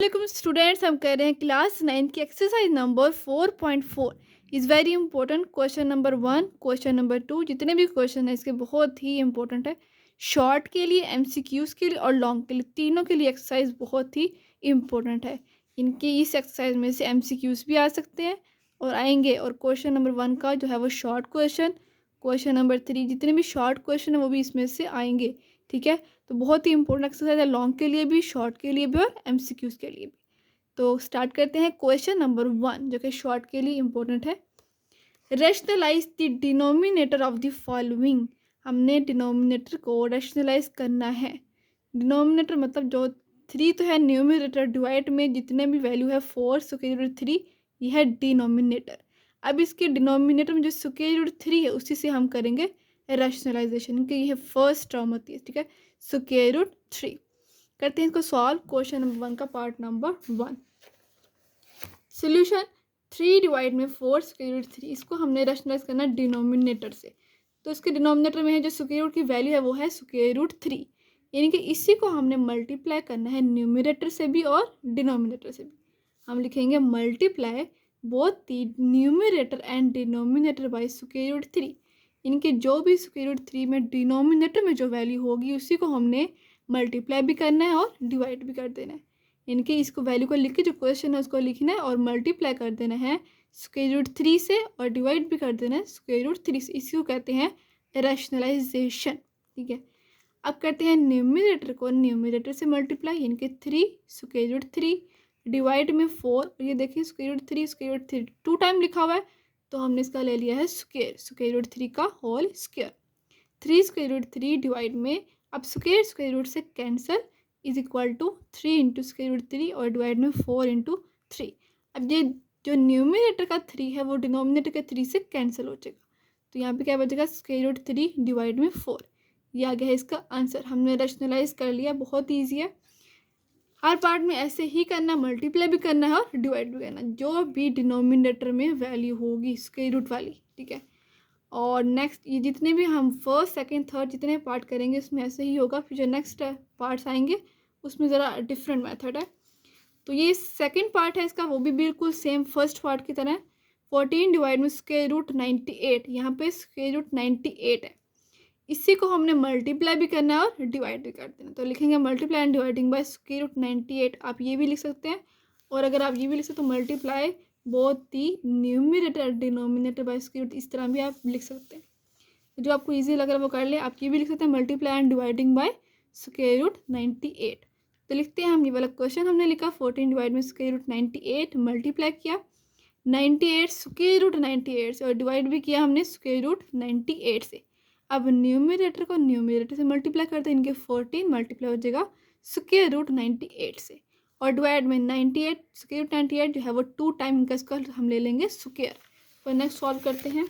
वालेकुम स्टूडेंट्स, हम कर रहे हैं क्लास 9 की exercise number 4.4 is very important. Question number 1, question number 2, जितने भी क्वेश्चन है इसके बहुत ही इंपॉर्टेंट है। शॉर्ट के लिए, एमसीक्यूज़ के लिए और लॉन्ग के लिए, तीनों के लिए एक्सरसाइज बहुत ही इंपॉर्टेंट है। इनकी इस एक्सरसाइज में से एमसीक्यूज़ भी आ सकते हैं और आएंगे। और क्वेश्चन नंबर 1 का जो है वो शॉर्ट क्वेश्चन, क्वेश्चन नंबर 3 जितने भी शॉर्ट क्वेश्चन है वो भी इसमें से आएंगे। ठीक है, तो बहुत ही इंपॉर्टेंट एक्सरसाइज है, लॉन्ग के लिए भी, शॉर्ट के लिए भी और एमसीक्यूज़ के लिए भी। तो स्टार्ट करते हैं क्वेश्चन नंबर 1 जो कि शॉर्ट के लिए इंपॉर्टेंट है। Rationalise the denominator of the following. हमने डिनोमिनेटर को रैशनलाइज करना है। डिनोमिनेटर मतलब जो 3 तो है, न्यूमरेटर डिवाइड में जितने भी वैल्यू है 4 स्क्वायर रूट 3, यह है डिनोमिनेटर। अब इसके डिनोमिनेटर में जो स्क्वायर रूट 3 है उसी से हम करेंगे रैशनलाइजेशन, कि यह फर्स्ट टर्म होती है। ठीक है, स्क्वायर रूट 3 करते हैं इसको सॉल्व। क्वेश्चन नंबर 1 का पार्ट नंबर 1, सोल्यूशन 3 डिवाइड में 4 स्क्वायर रूट 3, इसको हमने रैशनलाइज करना डिनोमिनेटर से। तो इसके डिनोमिनेटर में है जो स्क्वायर रूट की वैल्यू है वो है स्क्वायर रूट 3, यानी कि इसी को हमने मल्टीप्लाई करना है न्यूमरेटर से भी और डिनोमिनेटर से भी। हम लिखेंगे multiply both the numerator and denominator by square root 3, इनके जो भी स्क्वायर रूट 3 में डिनोमिनेटर में जो वैल्यू होगी उसी को हमने मल्टीप्लाई भी करना है और डिवाइड भी कर देना है। इनके इसको वैल्यू को लिख के जो क्वेश्चन है उसको लिखना है और मल्टीप्लाई कर देना है स्क्वायर रूट 3 से और डिवाइड भी कर देना है स्क्वायर रूट 3 से। इसी को कहते हैं रैशनलाइजेशन। ठीक है, अब करते हैं न्यूमरेटर को न्यूमरेटर से मल्टीप्लाई, यानी कि 3 स्क्वायर रूट 3 डिवाइड में 4, और ये देखिए स्क्वायर रूट 3 टू टाइम लिखा हुआ है तो हमने इसका ले लिया है स्क्वायर रूट 3 का whole square. 3 square root 3 divide में, अब स्क्वायर रूट से cancel, is equal to 3 into square root 3 और डिवाइड में 4 इंटू 3। अब ये जो न्यूमिनेटर का 3 है वो डिनोमिनेटर के 3 से कैंसिल हो जाएगा, तो यहाँ पे क्या बचेगा स्क्वायर रूट 3 डिवाइड में 4। ये आ गया है इसका आंसर। हमने रैशनलाइज कर लिया, बहुत ईजी है। हर पार्ट में ऐसे ही करना, मल्टीप्लाई भी करना है और डिवाइड भी करना, जो भी डिनोमिनेटर में वैल्यू होगी स्क्वायर रूट वाली। ठीक है, और नेक्स्ट ये जितने भी हम फर्स्ट सेकंड थर्ड जितने पार्ट करेंगे उसमें ऐसे ही होगा। फिर जो नेक्स्ट पार्ट्स आएंगे उसमें ज़रा डिफरेंट मेथड है। तो ये सेकंड पार्ट है इसका, वो भी बिल्कुल सेम फर्स्ट पार्ट की तरह है। 14 डिवाइड में स्क्वायर रूट 98, यहाँ पे स्क्वायर रूट 98 है, इसी को हमने मल्टीप्लाई भी करना है और डिवाइड भी कर देना। तो लिखेंगे multiply and dividing by square root 98, आप ये भी लिख सकते हैं। और अगर आप ये भी लिख सकते हो multiply both the numerator denominator by square root, इस तरह भी आप लिख सकते हैं। जो आपको इजी लग रहा है वो कर ले। आप ये भी लिख सकते हैं multiply and dividing by square root 98। तो लिखते हैं हम, ये वाला क्वेश्चन हमने लिखा 14 डिवाइड में स्क्वायर रूट 98, मल्टीप्लाई किया 98 स्क्वायर रूट 98 से और डिवाइड भी किया हमने स्क्वायर रूट 98 से। अब न्यूमरेटर को न्यूमरेटर से मल्टीप्लाई करते हैं, इनके 14 मल्टीप्लाई हो जाएगा स्क्वायर रूट 98 से, और डिवाइड में 98 स्क्वायर रूट 98 जो है वो 2 टाइम इनका स्क्वायर हम ले लेंगे स्क्वायर। तो नेक्स्ट सॉल्व करते हैं।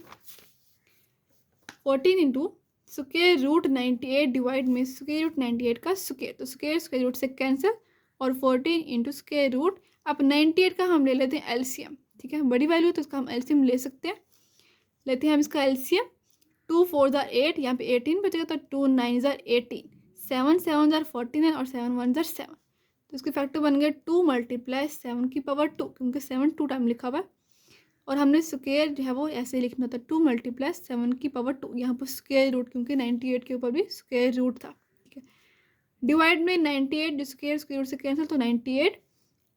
14 इंटू स्क्वायर रूट 98 डिवाइड में स्क्वायर रूट 98 का स्क्वायर, तो स्क्वायर रूट से कैंसिल, और 14 इंटू स्क्वायर रूट। अब 98 का हम ले लेते हैं एलसीएम। ठीक है, बड़ी वैल्यू तो इसका हम एलसीएम ले सकते हैं। लेते हैं हम इसका एलसीएम। 2 4 ज़ार 8, यहाँ पे 18 बचेगा, तो 2 9 ज़ार 18, 7 7 ज़ार 49 और 7 1 ज़ार 7। तो इसके फैक्टर बन गए 2 मल्टीप्लाई 7 की पावर 2, क्योंकि 7 2 टाइम लिखा हुआ है। और हमने स्क्वायर जो है वो ऐसे लिखना था 2 मल्टीप्लाई 7 की पावर 2, यहाँ पर स्क्वायर रूट, क्योंकि 98 के ऊपर भी स्क्वायर रूट था। ठीक है, डिवाइड में 98 जो स्क्वायर रूट से कैंसिल, तो 98।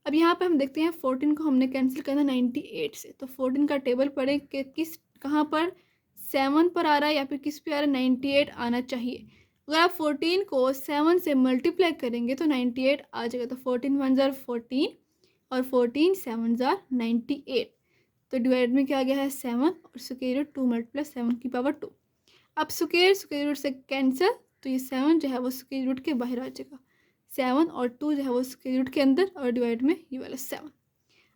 अब यहाँ पे हम देखते हैं 14 को हमने कैंसिल करना 98 से, तो 14 का टेबल पढ़े कि किस कहाँ पर 7 पर आ रहा है या फिर किस पे आ रहा है, 98 आना चाहिए। अगर आप 14 को 7 से मल्टीप्लाई करेंगे तो 98 आ जाएगा। तो 14 1 ज़ार 14 और 14 7 ज़ार 98, तो डिवाइड में क्या आ गया है 7 और स्क्वायर रूट 2 मल्टीप्लाई 7 की पावर 2। अब स्क्वायर रूट से कैंसिल, तो ये 7 जो है वो स्क्वायर रूट के बाहर आ जाएगा, 7 और 2 जो है वो स्क्वायर रूट के अंदर, और डिवाइड में ये वाला 7।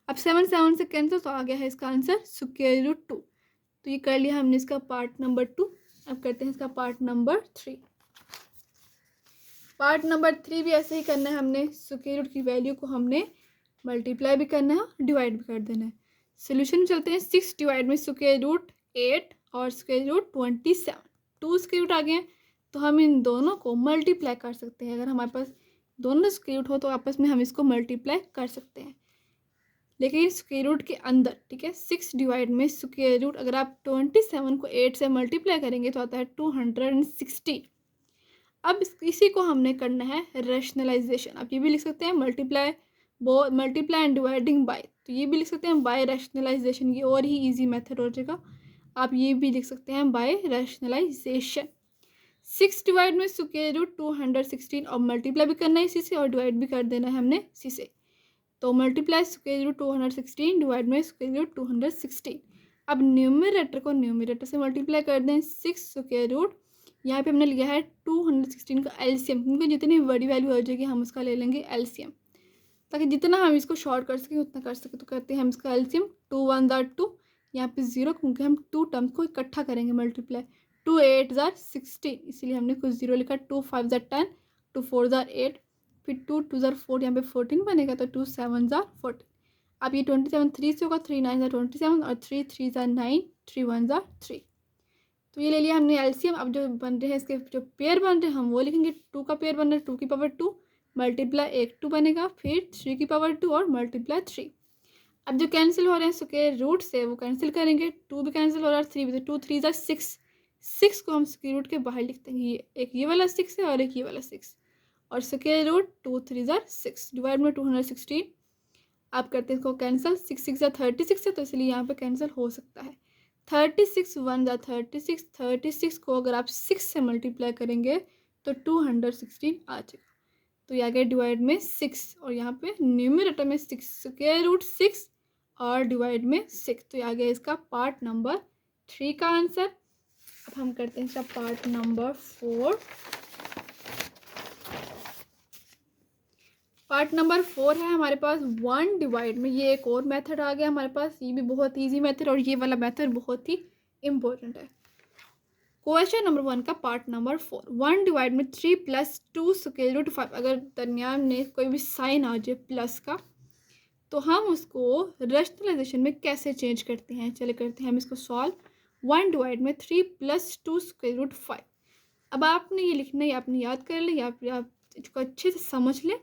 अब 7 7 से कैंसिल, तो आ गया है इसका आंसर स्क्वायर रूट 2। तो ये कर लिया हमने इसका पार्ट नंबर 2। अब करते हैं इसका पार्ट नंबर 3। पार्ट नंबर 3 भी ऐसे ही करना है, हमने स्क्वायर रूट की वैल्यू को हमने मल्टीप्लाई भी करना है, डिवाइड भी कर देना है। सोल्यूशन में चलते हैं। 6 डिवाइड में स्क्वायर रूट 8 और स्क्वायर रूट 27, 2 स्क्वायर रूट आ गए हैं, तो हम इन दोनों को मल्टीप्लाई कर सकते हैं। अगर हमारे पास दोनों स्क्वायर रूट हो तो आपस में हम इसको मल्टीप्लाई कर सकते हैं, लेकिन स्क्वायर रूट के अंदर, ठीक है, 6 डिवाइड में स्क्वायर रूट अगर आप 27 को 8 से मल्टीप्लाई करेंगे तो आता है 216। अब इसी को हमने करना है रैशनलाइजेशन। आप ये भी लिख सकते हैं मल्टीप्लाई एंड डिवाइडिंग बाय, तो ये भी लिख सकते हैं बाय रैशनलाइजेशन, ये और ही इजी मेथड हो जाएगा। आप ये भी लिख सकते हैं बाय रैशनलाइजेशन। 6 डिवाइड में स्क्वायर रूट 216 और मल्टीप्लाई भी करना है इसी से और डिवाइड भी कर देना है हमने इसी से। तो मल्टीप्लाई स्क्वायर रूट 216 डिवाइड में स्क्वायर रूट 216। अब न्यूमरेटर को न्यूमरेटर से मल्टीप्लाई कर दें। 6 स्क्वायर रूट, यहाँ पे हमने लिया है 216 का एलसीएम, क्योंकि जितनी बड़ी वैल्यू हो जाएगी हम उसका ले लेंगे एलसीएम, ताकि जितना हम इसको शॉर्ट कर सकें उतना कर सकें। तो करते हैं हम इसका एलसीएम। 2 1 जार 2, यहाँ पे 0, क्योंकि हम 2 टर्म्स को इकट्ठा करेंगे मल्टीप्लाई। 2 8 जार 16, इसीलिए हमने कुछ 0 लिखा। 2 5 जार 10, 2 4 जार 8, फिर 2 2 जार 4, यहाँ पे 14 बनेगा, तो 2 7 जार 14। अब ये 27 3 से होगा, 3 9 जार 27 और 3 3 जार 9, 3 1 जार 3। तो ये ले लिया हमने एलसीएम। अब जो बन रहे हैं इसके जो पेयर बन रहे हैं हम वो लिखेंगे। 2 का पेयर बन रहा है 2 की पावर 2 मल्टीप्लाई 1 2 बनेगा, फिर 3 की पावर 2 और मल्टीप्लाई 3। अब जो कैंसिल हो रहे हैं स्क्वायर रूट से वो कैंसिल करेंगे। 2 भी कैंसिल हो रहा है, 3 भी, तो 2 3 जार 6। 6 को हम स्क्वायर रूट के बाहर लिखते हैं, ये एक ये वाला 6 है और एक ये वाला 6, और स्क्वायर रूट 2 3 जार 6 डिवाइड में 216। आप करते हैं इसको कैंसिल। 6 6 जार 36 है, तो इसलिए यहाँ पे कैंसिल हो सकता है। 36 1 जार 36, 36 को अगर आप 6 से मल्टीप्लाई करेंगे तो 216 आ जाएगा। तो ये आ गया डिवाइड में 6, और यहाँ पे न्यूमरेटर में 6 स्क्वायर रूट 6 और डिवाइड में 6, तो ये आ गया इसका पार्ट नंबर 3 का आंसर। अब हम करते हैं इसका पार्ट नंबर 4। पार्ट नंबर 4 है हमारे पास 1 डिवाइड में। ये एक और मेथड आ गया हमारे पास, ये भी बहुत इजी मेथड, और ये वाला मेथड बहुत ही इम्पोर्टेंट है। क्वेश्चन नंबर 1 का पार्ट नंबर 4। 1 डिवाइड में 3 प्लस 2 स्क्वायर रूट 5। अगर दरमियान में कोई भी साइन आ जाए प्लस का, तो हम उसको रैशनलाइजेशन में कैसे चेंज करते हैं, चले करते हैं हम इसको सॉल्व। 1 डिवाइड में 3 प्लस 2 स्क्वायर रूट 5। अब आपने ये लिखना है, आपने याद कर ले, या फिर आप इसको अच्छे से समझ लें।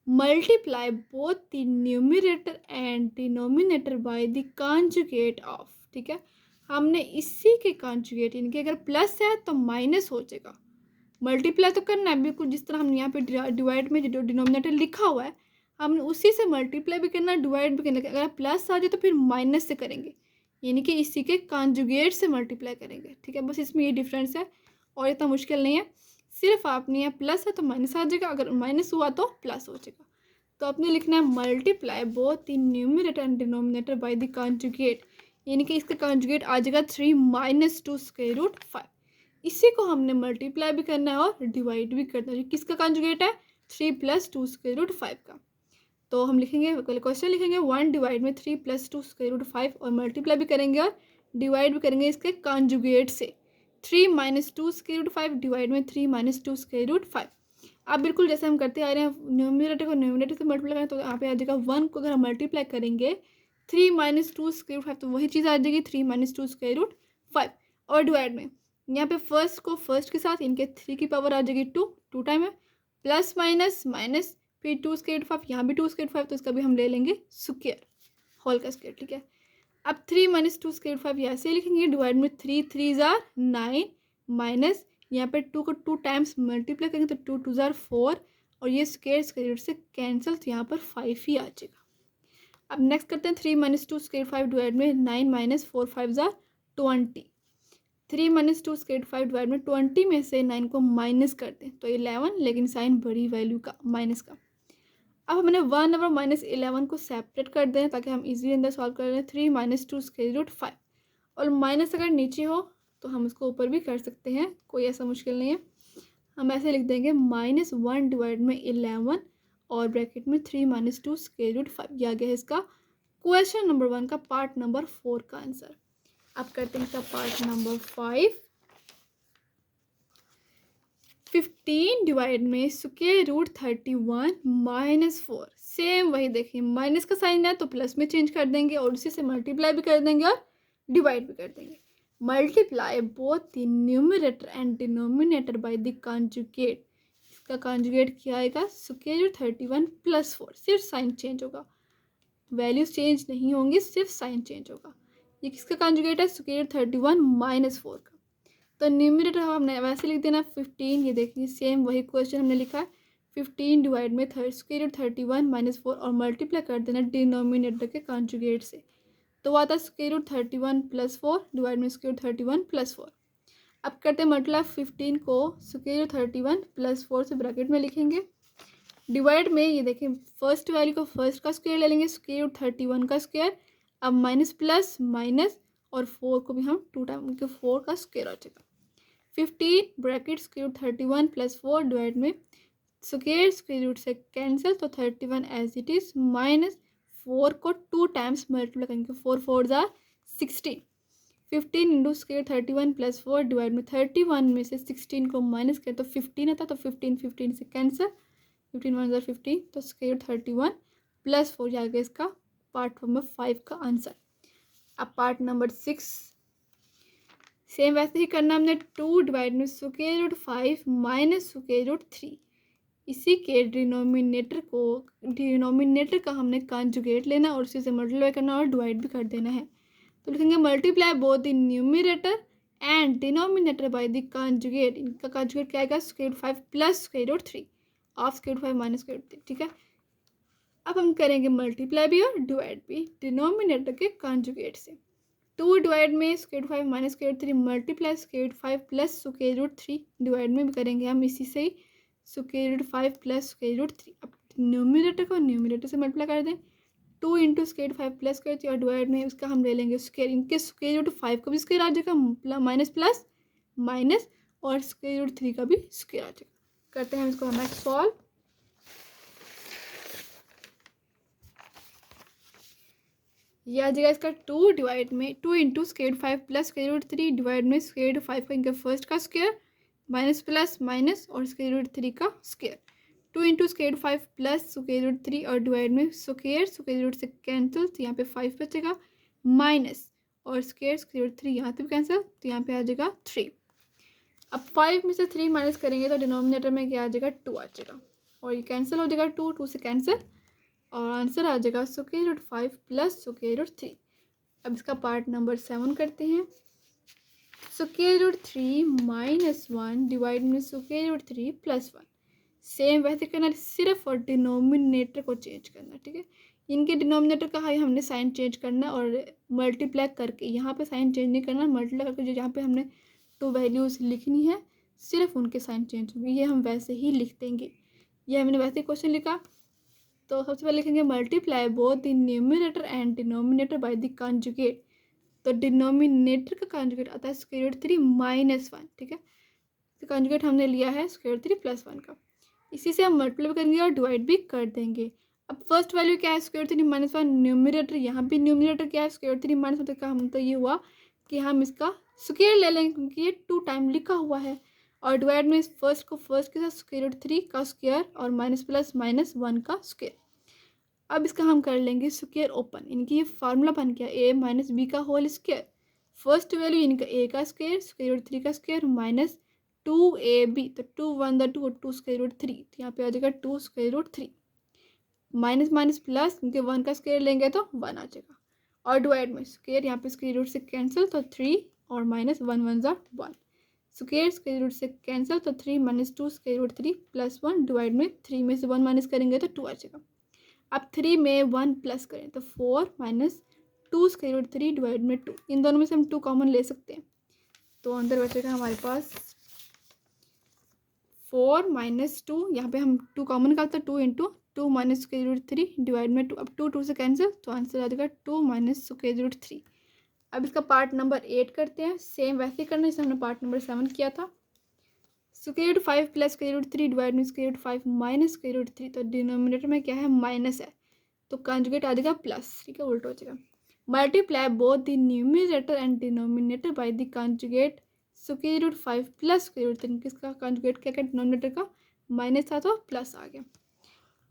Multiply both the numerator and denominator by the conjugate of, ठीक है, हमने इसी के कॉन्जुगेट, यानी कि अगर प्लस है तो माइनस हो जाएगा। मल्टीप्लाई तो करना है बिल्कुल जिस तरह हम यहाँ पे डिवाइड में जो डिनोमिनेटर लिखा हुआ है हमने उसी से मल्टीप्लाई भी करना है, डिवाइड भी करना है। अगर प्लस आ जाए तो फिर माइनस से करेंगे, यानी कि इसी के कॉन्जुगेट से मल्टीप्लाई करेंगे, ठीक है। बस इसमें ये डिफरेंस है और इतना मुश्किल नहीं है। सिर्फ आपने यहाँ प्लस है तो माइनस आ जाएगा, अगर माइनस हुआ तो प्लस हो जाएगा। तो आपने लिखना है multiply both in numerator and denominator by the conjugate, यानी कि इसका कॉन्जुगेट आ जाएगा 3 माइनस 2 स्क्वायर रूट 5। इसी को हमने मल्टीप्लाई भी करना है और डिवाइड भी करना है। किसका कॉन्जुगेट है? 3 प्लस 2 स्क्वायर रूट 5 का। तो हम लिखेंगे, क्वेश्चन लिखेंगे 1 डिवाइड में 3 प्लस 2 स्क्वायर रूट 5 और मल्टीप्लाई भी करेंगे और डिवाइड भी करेंगे इसके कॉन्जुगेट से। 3 माइनस 2 स्क्वायर रूट 5 डिवाइड में 3 माइनस 2 स्क्वायर रूट 5। अब बिल्कुल जैसे हम करते आ रहे हैं, न्यूमरेटर को न्यूमरेटर से मल्टीप्लाई करें तो यहाँ पे आ जाएगा 1 को अगर हम मल्टीप्लाई करेंगे 3 माइनस 2 स्क्वायर रूट 5 तो वही चीज़ आ जाएगी 3 माइनस 2 स्क्वायर रूट 5। और डिवाइड में यहाँ पे फर्स्ट को फर्स्ट के साथ इनके 3 की पावर आ जाएगी 2 टाइम है, प्लस माइनस माइनस, फिर 2 स्क्वायर रूट 5, यहाँ भी 2 स्क्वायर रूट 5 तो इसका भी हम ले लेंगे स्क्वायर, होल का स्क्वायर, ठीक है। अब 3 माइनस 2 स्क्वायर रूट 5 यहाँ से लिखेंगे, डिवाइड में 3 3 जार 9 माइनस यहाँ पे 2 को 2 टाइम्स मल्टीप्लाई करेंगे तो 2 2 जार 4 और ये स्क्वायर रूट से कैंसिल, तो यहाँ पर 5 ही आ जाएगा। अब नेक्स्ट करते हैं 3 माइनस 2 स्क्वायर 5 डिवाइड में 9 minus 4 5 jar 20। 3 minus 2 square 5 divide में 20 में से 9 को माइनस करते हैं तो 11, लेकिन साइन बड़ी वैल्यू का माइनस का। अब हमने 1 और माइनस 11 को सेपरेट कर दें ताकि हम इजीली अंदर सॉल्व कर लें। 3 माइनस 2 स्क्वायर रूट 5 और माइनस अगर नीचे हो तो हम उसको ऊपर भी कर सकते हैं, कोई ऐसा मुश्किल नहीं है। हम ऐसे लिख देंगे -1 डिवाइड में 11 और ब्रैकेट में 3 माइनस 2 स्क्वायर रूट 5। यह आ गया है इसका क्वेश्चन नंबर 1 का पार्ट नंबर 4 का आंसर। अब करते हैं इसका पार्ट नंबर 5। 15 डिवाइड में स्क्वायर रूट 31 माइनस 4। सेम वही देखिए, माइनस का साइन है तो प्लस में चेंज कर देंगे और उसी से मल्टीप्लाई भी कर देंगे और डिवाइड भी कर देंगे। Multiply both the numerator and denominator by the conjugate. इसका कॉन्जुगेट क्या आएगा, स्क्वायर रूट 31 प्लस 4, सिर्फ साइन चेंज होगा, वैल्यूज चेंज नहीं होंगी, सिर्फ साइन चेंज होगा। ये किसका कॉन्जुगेट है, स्क्वायर रूट 31 माइनस 4 का। तो न्यूमरेटर हमने वैसे लिख देना 15, ये देखिए सेम वही क्वेश्चन हमने लिखा है 15 डिवाइड में स्क्वायर रूट 31 माइनस 4 और मल्टीप्लाई कर देना डिनोमिनेटर के कॉन्जुगेट से। तो वो आता है स्क्वायर रूट 31 प्लस 4 डिवाइड में स्क्वायर रूट 31 प्लस 4। अब करते हैं मतलब 15 को स्क्वायर रूट 31 प्लस 4 से ब्रैकेट में लिखेंगे, डिवाइड में ये देखें फर्स्ट वैल्यू को फर्स्ट का स्क्वायर ले लेंगे, स्क्वायर रूट 31 का स्क्वायर, अब माइनस प्लस माइनस और 4 को भी हम 2 टाइम के 4 का स्क्वायर आ जाएगा। 15 bracket square root 31 plus 4 divide में स्क्वायर रूट से कैंसिल, तो 31 एज इट इज माइनस 4 को 2 टाइम्स मल्टीप्लाई करेंगे, 4 4 jar 16, 15 into square 31 plus 4 divide में 31 में से 16 को माइनस करें तो 15 आता, तो 15 से कैंसिल, 15 1 जार 15, तो स्क्वायर 31 प्लस 4 जाएगा इसका पार्ट नंबर 5 का आंसर। अब पार्ट नंबर 6 सेम वैसे ही करना, हमने 2 डिवाइड में square root 5 minus square root 3, इसी के डिनोमिनेटर का हमने कॉन्जुगेट लेना और उसी से मल्टीप्लाई करना और डिवाइड भी कर देना है। तो लिखेंगे multiply both the numerator and denominator by the conjugate. इनका कॉन्जुगेट क्या आएगा, square root 5 plus square root 3 of square root 5 minus square root 3, ठीक है। अब हम करेंगे मल्टीप्लाई भी और डिवाइड भी डिनोमिनेटर के कॉन्जुगेट से। 2 डिवाइड में square root 5 minus square root 3 multiply square root 5 plus square root 3 divide में भी करेंगे हम इसी से ही square root 5 plus square root 3। अब न्यूमरेटर को न्यूमरेटर से मल्टीप्लाई कर दें, 2 into square root 5 plus square 3 और डिवाइड में उसका हम ले लेंगे स्क्वायर, इनके स्क्वायर रूट 5 का भी स्क्वायर आ जाएगा, माइनस प्लस माइनस और स्क्वायर रूट 3 का भी स्क्वायर आ जाएगा। करते हैं इसको हम सॉल्व। ये आ जाएगा इसका 2 डिवाइड में 2 into square root 5 plus square root 3 divide में स्क्वायर रूट 5 का इनका फर्स्ट का स्क्वायर माइनस प्लस माइनस और स्क्वायर रूट 3 का square, 2 into square root 5 plus square root 3 और डिवाइड में स्क्वायर रूट से कैंसिल, तो यहाँ पे 5 बचेगा, माइनस और स्क्वायर रूट 3 यहाँ पे भी कैंसिल, तो यहाँ पे आ जाएगा 3। अब 5 में से 3 माइनस करेंगे तो डिनोमिनेटर में क्या आ जाएगा, 2 आ जाएगा और ये कैंसिल हो जाएगा, 2 से कैंसिल और आंसर आ जाएगा square root 5 plus square root 3। अब इसका पार्ट नंबर 7 करते हैं। स्क्वायर रूट 3 माइनस 1 डिवाइड में स्क्वायर रूट 3 प्लस 1, सेम वैसे करना, सिर्फ और डिनोमिनेटर को चेंज करना, ठीक है। इनके डिनोमिनेटर का हमने साइन चेंज करना और मल्टीप्लाई करके, यहाँ पे साइन चेंज नहीं करना, मल्टीप्लाई करके जो जहाँ पे हमने 2 वैल्यूज़ लिखनी है सिर्फ उनके साइन चेंज होंगे, ये हम वैसे ही लिख देंगे। ये हमने वैसे क्वेश्चन लिखा, तो सबसे पहले लिखेंगे multiply both the numerator and denominator by the conjugate. तो डिनोमिनेटर का कॉन्जुगेट आता है स्क्वायर रूट 3 माइनस 1, ठीक है। तो कॉन्जुगेट हमने लिया है स्क्वायर रूट 3 प्लस 1 का, इसी से हम मल्टीप्लाई करेंगे और डिवाइड भी कर देंगे। अब फर्स्ट वैल्यू क्या है, स्क्वायर रूट 3 माइनस 1, न्यूमरेटर यहाँ भी न्यूमरेटर क्या है स्क्वायर रूट 3 माइनस 1, का हम तो ये हुआ कि हम इसका स्क्वायर ले लेंगे क्योंकि ये 2 टाइम लिखा हुआ है, और डिवाइड में फर्स्ट को फर्स्ट के साथ स्क्वायर रूट 3 का स्क्वायर और माइनस प्लस माइनस 1 का स्क्वायर। अब इसका हम कर लेंगे स्क्वायर ओपन, इनकी ये फार्मूला बन गया a माइनस बी का होल स्क्वायर, फर्स्ट वैल्यू इनका a का स्क्वायर स्क्वायर रूट 3 का स्क्वायर माइनस 2ab, तो 2 1 द 2 और 2 स्क्वायर रूट 3, तो यहाँ पे आ जाएगा 2 square root 3 minus minus plus, क्योंकि 1 का स्क्वायर लेंगे तो 1 आ जाएगा, और डिवाइड में स्क्वायर यहाँ पे स्क्वायर रूट से कैंसिल, तो 3 और माइनस 1 1 ज़ा 1, स्क्वायर रूट से कैंसिल, तो 3 minus 2 square root 3 plus 1 divide में 3 में से 1 माइनस करेंगे तो 2 आ जाएगा। अब 3 में 1 प्लस करें तो 4 माइनस 2 स्क्वायर रूट 3 डिवाइड में 2, इन दोनों में से हम 2 कॉमन ले सकते हैं, तो अंदर बचेगा हमारे पास 4 माइनस 2, यहाँ पे हम 2 कॉमन निकालते हैं, 2 into 2 minus square root 3 divide में 2, अब 2 से कैंसिल, तो आंसर आ जाएगा 2 माइनस स्क्वायर रूट 3। अब इसका पार्ट नंबर 8 करते हैं, सेम वैसे ही करना जैसे हमने पार्ट नंबर 7 किया था। Square root 5 plus square root 3 divide में square root 5 minus square root 3, तो डिनोमिनेटर में क्या है माइनस है, तो कॉन्जुगेट आ जाएगा प्लस, ठीक है, उल्टा हो जाएगा। Multiply both the numerator and denominator by the conjugate square root 5 plus square root 3, किसका कॉन्जुगेट क्या डिनोमिनेटर का माइनस था तो प्लस आ गया।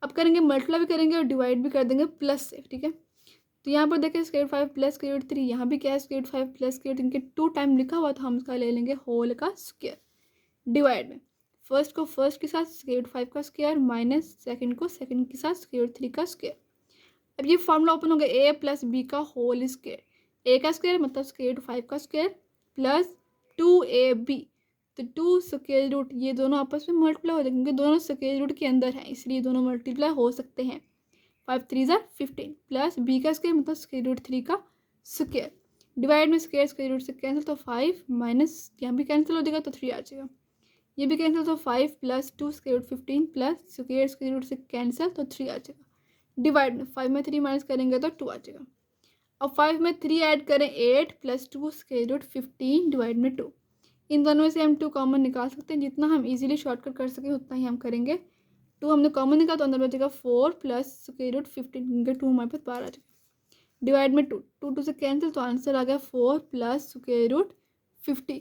अब करेंगे मल्टीप्लाई भी करेंगे और डिवाइड भी कर देंगे प्लस से, ठीक है। तो यहाँ पर देखिए स्क्वायर 5 प्लस स्क्वायर रूट 3, यहाँ भी क्या है स्क्वायर 5 प्लस स्क्वायर 3 के 2 टाइम लिखा हुआ था, हम इसका ले लेंगे होल का स्क्वायर, डिवाइड में फर्स्ट को फर्स्ट के साथ स्क्वायर रूट 5 का स्क्वायर माइनस सेकंड को सेकंड के साथ स्क्वायर रूट 3 का स्क्वायर। अब ये फॉर्मूला ओपन हो गया, ए प्लस बी का होल स्क्वायर, ए का स्क्वायर मतलब स्क्वायर रूट 5 का स्क्वायर प्लस 2ab, तो 2 स्क्वायर रूट ये दोनों आपस में मल्टीप्लाई हो जाएंगे क्योंकि दोनों स्क्वायर रूट के अंदर हैं, इसलिए दोनों मल्टीप्लाई हो सकते हैं। 5 3 ज़ा 15 प्लस बी का स्क्वायर मतलब स्क्वायर रूट 3 का स्क्वायर, डिवाइड में स्क्वायर रूट से कैंसिल तो 5 माइनस यहाँ भी कैंसिल हो जाएगा तो 3 आ जाएगा, ये भी कैंसिल तो 5 plus 2 square root 15 plus square root से कैंसिल तो 3 आ जाएगा, डिवाइड में 5 में 3 माइनस करेंगे तो 2 आ जाएगा। अब 5 में 3 ऐड करें 8 प्लस 2 स्क्वायर रूट 15 डिवाइड में 2, इन दोनों में से हम 2 कॉमन निकाल सकते हैं, जितना हम इजीली शॉर्टकट कर सकें उतना ही हम करेंगे। 2 हमने कॉमन निकाला तो अंदर बचेगा 4 प्लस स्क्वायर रूट 15 क्योंकि 2 हमारे पास 12 आ जाएगा, डिवाइड में 2 2 2 से कैंसिल तो आंसर आ गया 4 प्लस स्क्वायर रूट 50।